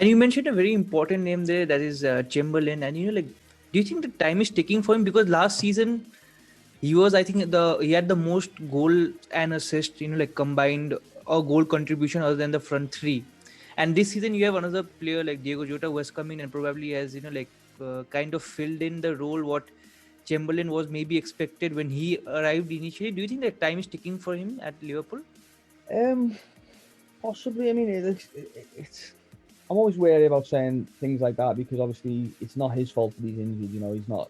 And you mentioned a very important name there, that is Chamberlain. And do you think the time is ticking for him? Because last season he was, I think, he had the most goal and assist, combined, or goal contribution other than the front three. And this season you have another player like Diego Jota who has come in and probably has kind of filled in the role what Chamberlain was maybe expected when he arrived initially. Do you think that time is ticking for him at Liverpool? Um, Possibly. I mean, it's. I'm always wary about saying things like that because obviously it's not his fault that he's injured. He's not.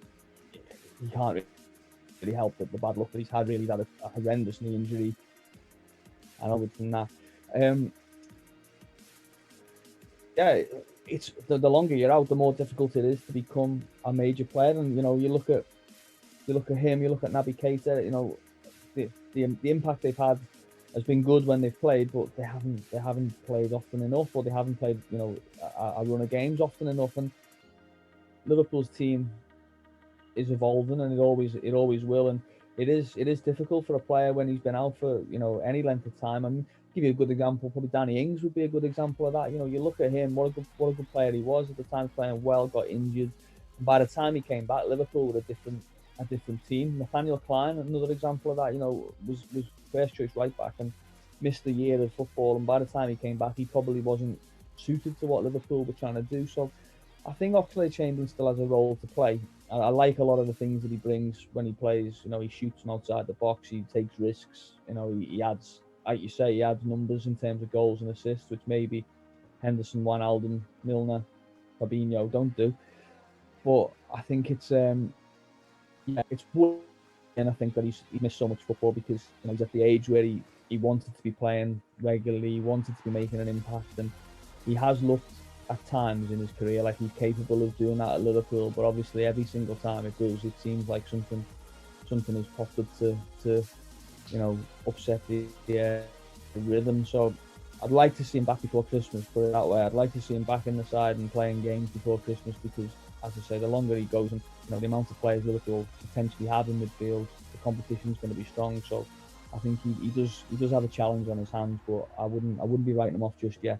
He can't really help the bad luck that he's had. Really, he's had a horrendous knee injury, and other than that, yeah, it's the longer you're out, the more difficult it is to become a major player. And you look at him, you look at Naby Keita. The impact they've had has been good when they've played, but they haven't played often enough, or they haven't played a run of games often enough. And Liverpool's team is evolving, and it always will. And it is difficult for a player when he's been out for any length of time. I mean, give you a good example. Probably Danny Ings would be a good example of that. You look at him, what a good player he was at the time, playing well, got injured, and by the time he came back, Liverpool were a different team. Nathaniel Klein, another example of that. Was first choice right back and missed a year of football, and by the time he came back, he probably wasn't suited to what Liverpool were trying to do. So I think Oxlade Chamberlain still has a role to play. I like a lot of the things that he brings when he plays. He shoots from outside the box. He takes risks. He adds, like you say, he adds numbers in terms of goals and assists, which maybe Henderson, Wijnaldum, Milner, Fabinho don't do. But I think it's worrying. And I think that he missed so much football because he's at the age where he wanted to be playing regularly. He wanted to be making an impact, and he has looked at times in his career like he's capable of doing that at Liverpool, but obviously every single time it does, it seems like something has popped up to upset the rhythm. So I'd like to see him back before Christmas, put it that way. I'd like to see him back in the side and playing games before Christmas because, as I say, the longer he goes, and the amount of players Liverpool potentially have in midfield, the competition is going to be strong. So I think he does have a challenge on his hands, but I wouldn't be writing him off just yet.